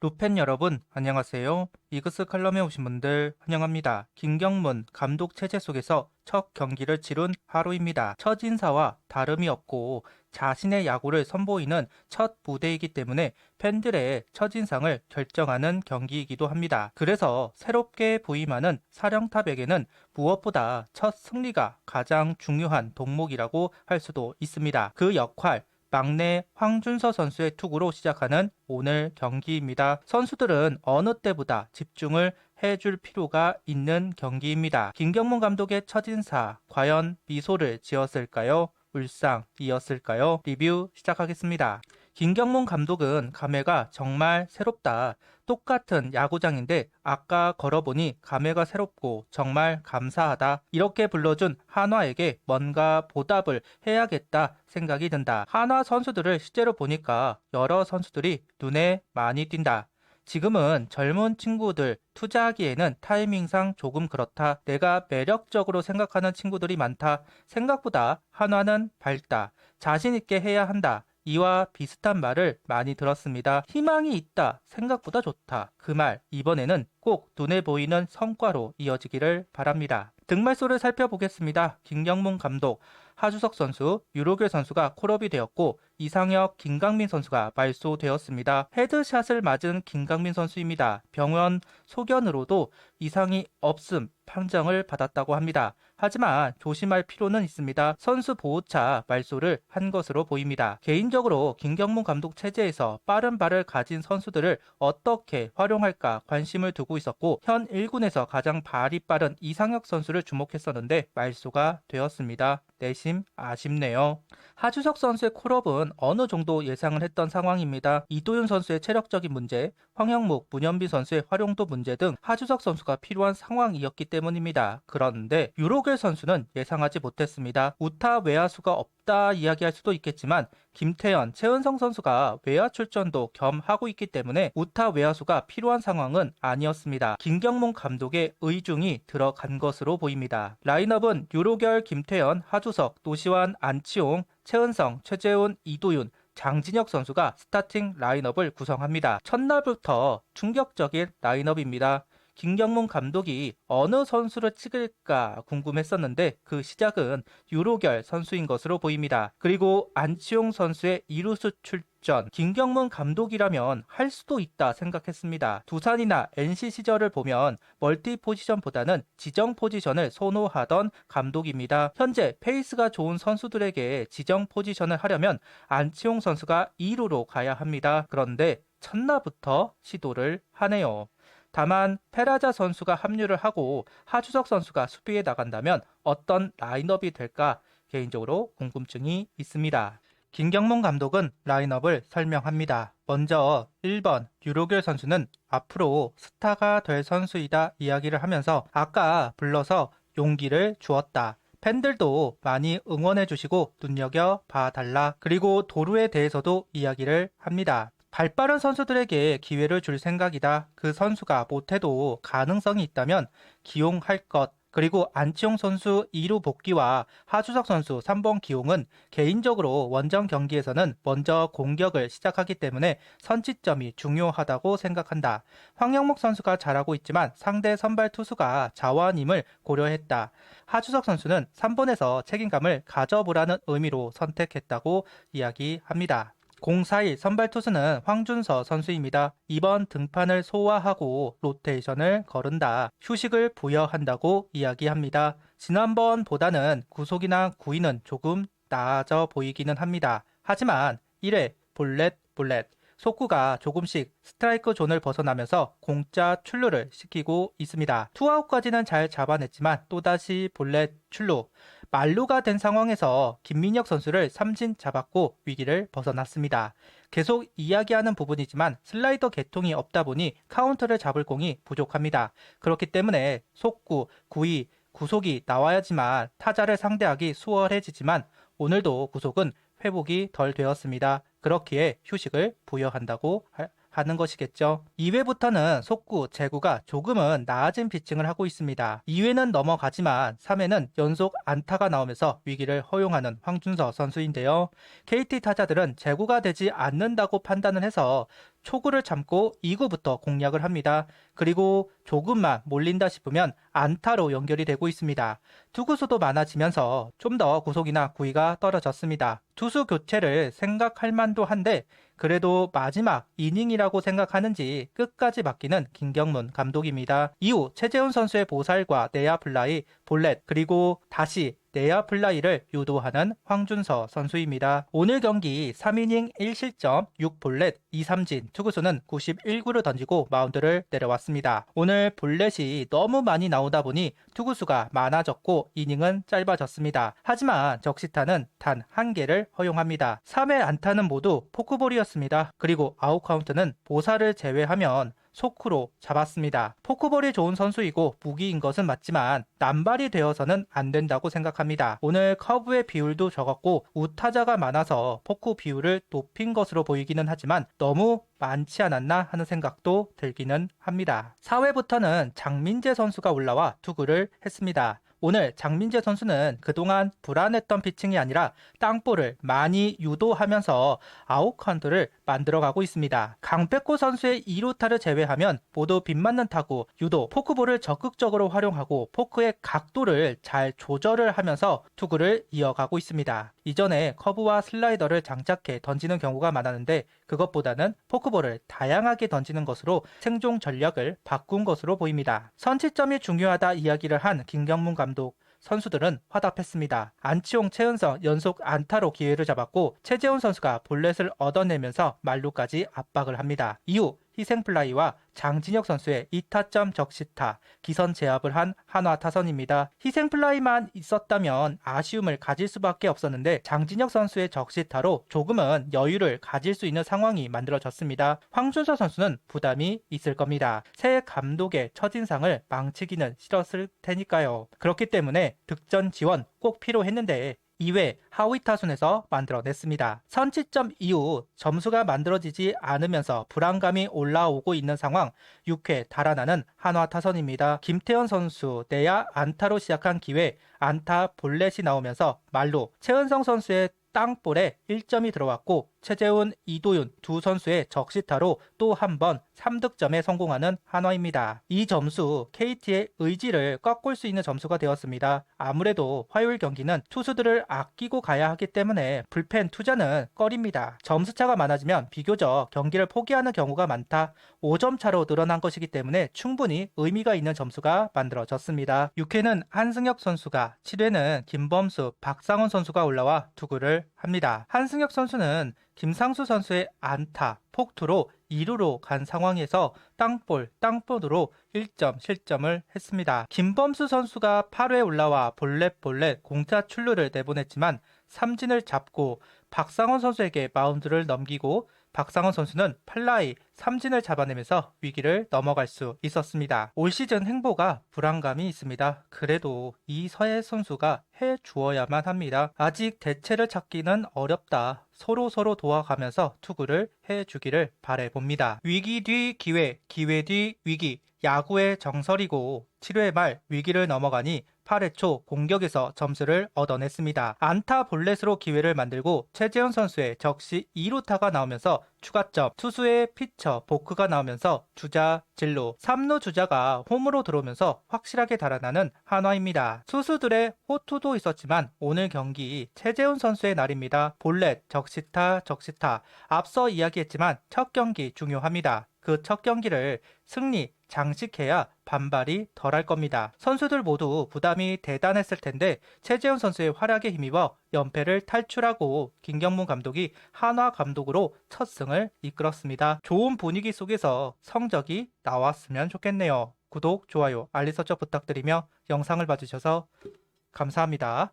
구팬 여러분 안녕하세요. 이그스 칼럼에 오신 분들 환영합니다. 김경문 감독 체제 속에서 첫 경기를 치룬 하루입니다. 첫 인사와 다름이 없고 자신의 야구를 선보이는 첫 무대이기 때문에 팬들의 첫인상을 결정하는 경기이기도 합니다. 그래서 새롭게 부임하는 사령탑에게는 무엇보다 첫 승리가 가장 중요한 동목이라고 할 수도 있습니다. 그 역할 막내 황준서 선수의 투구로 시작하는 오늘 경기입니다. 선수들은 어느 때보다 집중을 해줄 필요가 있는 경기입니다. 김경문 감독의 첫인사, 과연 미소를 지었을까요? 울상이었을까요? 리뷰 시작하겠습니다. 김경문 감독은 감회가 정말 새롭다. 똑같은 야구장인데 아까 걸어보니 감회가 새롭고 정말 감사하다. 이렇게 불러준 한화에게 뭔가 보답을 해야겠다 생각이 든다. 한화 선수들을 실제로 보니까 여러 선수들이 눈에 많이 띈다. 지금은 젊은 친구들 투자하기에는 타이밍상 조금 그렇다. 내가 매력적으로 생각하는 친구들이 많다. 생각보다 한화는 밝다. 자신 있게 해야 한다. 이와 비슷한 말을 많이 들었습니다. 희망이 있다. 생각보다 좋다. 그 말 이번에는 꼭 눈에 보이는 성과로 이어지기를 바랍니다. 등말소를 살펴보겠습니다. 김경문 감독, 하주석 선수, 유로길 선수가 콜업이 되었고 이상혁, 김강민 선수가 말소되었습니다. 헤드샷을 맞은 김강민 선수입니다. 병원 소견으로도 이상이 없음 판정을 받았다고 합니다. 하지만 조심할 필요는 있습니다. 선수 보호차 말소를 한 것으로 보입니다. 개인적으로 김경문 감독 체제에서 빠른 발을 가진 선수들을 어떻게 활용할까 관심을 두고 있었고 현 1군에서 가장 발이 빠른 이상혁 선수를 주목했었는데 말소가 되었습니다. 내심 아쉽네요. 하주석 선수의 콜업은 어느 정도 예상을 했던 상황입니다. 이도윤 선수의 체력적인 문제, 황영묵, 문현빈 선수의 활용도 문제 등 하주석 선수가 필요한 상황이었기 때문입니다. 그런데 유로겔 선수는 예상하지 못했습니다. 우타 외야수가 없다 이야기할 수도 있겠지만 김태현, 최은성 선수가 외야 출전도 겸하고 있기 때문에 우타 외야수가 필요한 상황은 아니었습니다. 김경문 감독의 의중이 들어간 것으로 보입니다. 라인업은 유로결, 김태현, 하주석, 노시환, 안치홍, 최은성, 최재훈, 이도윤, 장진혁 선수가 스타팅 라인업을 구성합니다. 첫날부터 충격적인 라인업입니다. 김경문 감독이 어느 선수를 찍을까 궁금했었는데 그 시작은 유로결 선수인 것으로 보입니다. 그리고 안치홍 선수의 2루수 출전, 김경문 감독이라면 할 수도 있다 생각했습니다. 두산이나 NC 시절을 보면 멀티 포지션보다는 지정 포지션을 선호하던 감독입니다. 현재 페이스가 좋은 선수들에게 지정 포지션을 하려면 안치홍 선수가 2루로 가야 합니다. 그런데 첫날부터 시도를 하네요. 다만 페라자 선수가 합류를 하고 하주석 선수가 수비에 나간다면 어떤 라인업이 될까 개인적으로 궁금증이 있습니다. 김경문 감독은 라인업을 설명합니다. 먼저 1번 유로길 선수는 앞으로 스타가 될 선수이다 이야기를 하면서 아까 불러서 용기를 주었다. 팬들도 많이 응원해 주시고 눈여겨봐 달라. 그리고 도루에 대해서도 이야기를 합니다. 발빠른 선수들에게 기회를 줄 생각이다. 그 선수가 못해도 가능성이 있다면 기용할 것. 그리고 안치홍 선수 2루 복귀와 하주석 선수 3번 기용은 개인적으로 원정 경기에서는 먼저 공격을 시작하기 때문에 선취점이 중요하다고 생각한다. 황영목 선수가 잘하고 있지만 상대 선발 투수가 자원임을 고려했다. 하주석 선수는 3번에서 책임감을 가져보라는 의미로 선택했다고 이야기합니다. 041 선발 투수는 황준서 선수입니다. 이번 등판을 소화하고 로테이션을 거른다. 휴식을 부여한다고 이야기합니다. 지난번보다는 구속이나 구위는 조금 나아져 보이기는 합니다. 하지만 1회 볼넷 속구가 조금씩 스트라이크 존을 벗어나면서 공짜 출루를 시키고 있습니다. 투아웃까지는 잘 잡아냈지만 또다시 볼넷 출루. 만루가 된 상황에서 김민혁 선수를 삼진 잡았고 위기를 벗어났습니다. 계속 이야기하는 부분이지만 슬라이더 개통이 없다 보니 카운트를 잡을 공이 부족합니다. 그렇기 때문에 속구, 구위, 구속이 나와야지만 타자를 상대하기 수월해지지만 오늘도 구속은 회복이 덜 되었습니다. 그렇기에 휴식을 부여한다고 하는 것이겠죠. 2회부터는 속구, 제구가 조금은 나아진 피칭을 하고 있습니다. 2회는 넘어가지만 3회는 연속 안타가 나오면서 위기를 허용하는 황준서 선수인데요. KT 타자들은 제구가 되지 않는다고 판단을 해서 초구를 참고 2구부터 공략을 합니다. 그리고 조금만 몰린다 싶으면 안타로 연결이 되고 있습니다. 투구수도 많아지면서 좀 더 구속이나 구위가 떨어졌습니다. 투수 교체를 생각할 만도 한데 그래도 마지막 이닝이라고 생각하는지 끝까지 맡기는 김경문 감독입니다. 이후 최재훈 선수의 보살과 내야 플라이, 볼넷 그리고 다시 내야 플라이를 유도하는 황준서 선수입니다. 오늘 경기 3이닝 1실점 6볼넷 2삼진 투구수는 91구를 던지고 마운드를 내려왔습니다. 오늘 볼넷이 너무 많이 나오다 보니 투구수가 많아졌고 이닝은 짧아졌습니다. 하지만 적시타는 단 1개를 허용합니다. 3회 안타는 모두 포크볼이었습니다. 그리고 아웃카운트는 보살을 제외하면 소크로 잡았습니다. 포크볼이 좋은 선수이고 무기인 것은 맞지만 남발이 되어서는 안 된다고 생각합니다. 오늘 커브의 비율도 적었고 우타자가 많아서 포크 비율을 높인 것으로 보이기는 하지만 너무 많지 않았나 하는 생각도 들기는 합니다. 4회부터는 장민재 선수가 올라와 투구를 했습니다. 오늘 장민재 선수는 그동안 불안했던 피칭이 아니라 땅볼을 많이 유도하면서 아웃카운트를 만들어가고 있습니다. 강백호 선수의 2루타를 제외하면 모두 빗맞는 타구, 유도, 포크볼을 적극적으로 활용하고 포크의 각도를 잘 조절을 하면서 투구를 이어가고 있습니다. 이전에 커브와 슬라이더를 장착해 던지는 경우가 많았는데 그것보다는 포크볼을 다양하게 던지는 것으로 생존 전략을 바꾼 것으로 보입니다. 선취점이 중요하다 이야기를 한 김경문 감독, 선수들은 화답했습니다. 안치홍, 최은성 연속 안타로 기회를 잡았고 최재훈 선수가 볼넷을 얻어내면서 만루까지 압박을 합니다. 이후 희생플라이와 장진혁 선수의 2타점 적시타, 기선 제압을 한 한화 타선입니다. 희생플라이만 있었다면 아쉬움을 가질 수밖에 없었는데 장진혁 선수의 적시타로 조금은 여유를 가질 수 있는 상황이 만들어졌습니다. 황준서 선수는 부담이 있을 겁니다. 새 감독의 첫인상을 망치기는 싫었을 테니까요. 그렇기 때문에 득점 지원 꼭 필요했는데 2회 하위 타순에서 만들어냈습니다. 선취점 이후 점수가 만들어지지 않으면서 불안감이 올라오고 있는 상황, 6회 달아나는 한화 타선입니다. 김태현 선수 내야 안타로 시작한 기회, 안타 볼넷이 나오면서 말루, 최은성 선수의 땅볼에 1점이 들어왔고 최재훈, 이도윤 두 선수의 적시타로 또 한 번 3득점에 성공하는 한화입니다. 이 점수 KT의 의지를 꺾을 수 있는 점수가 되었습니다. 아무래도 화요일 경기는 투수들을 아끼고 가야 하기 때문에 불펜 투자는 꺼립니다. 점수차가 많아지면 비교적 경기를 포기하는 경우가 많다. 5점 차로 늘어난 것이기 때문에 충분히 의미가 있는 점수가 만들어졌습니다. 6회는 한승혁 선수가, 7회는 김범수, 박상원 선수가 올라와 투구를 합니다. 한승혁 선수는 김상수 선수의 안타, 폭투로 2루로 간 상황에서 땅볼으로 1점 실점을 했습니다. 김범수 선수가 8회 올라와 볼넷 공차 출루를 내보냈지만 삼진을 잡고 박상원 선수에게 마운드를 넘기고 박상원 선수는 플라이, 삼진을 잡아내면서 위기를 넘어갈 수 있었습니다. 올 시즌 행보가 불안감이 있습니다. 그래도 이 서해 선수가 해주어야만 합니다. 아직 대체를 찾기는 어렵다. 서로 도와가면서 투구를 해주기를 바라봅니다. 위기 뒤 기회, 기회 뒤 위기. 야구의 정설이고 7회 말 위기를 넘어가니 8회 초 공격에서 점수를 얻어냈습니다. 안타 볼넷으로 기회를 만들고 최재훈 선수의 적시 2루타가 나오면서 추가점, 투수의 피처 보크가 나오면서 주자 진루, 3루 주자가 홈으로 들어오면서 확실하게 달아나는 한화입니다. 투수들의 호투도 있었지만 오늘 경기 최재훈 선수의 날입니다. 볼넷, 적시타. 앞서 이야기했지만 첫 경기 중요합니다. 그 첫 경기를 승리, 장식해야 반발이 덜할 겁니다. 선수들 모두 부담이 대단했을 텐데 최재훈 선수의 활약에 힘입어 연패를 탈출하고 김경문 감독이 한화 감독으로 첫 승을 이끌었습니다. 좋은 분위기 속에서 성적이 나왔으면 좋겠네요. 구독, 좋아요, 알림 설정 부탁드리며 영상을 봐주셔서 감사합니다.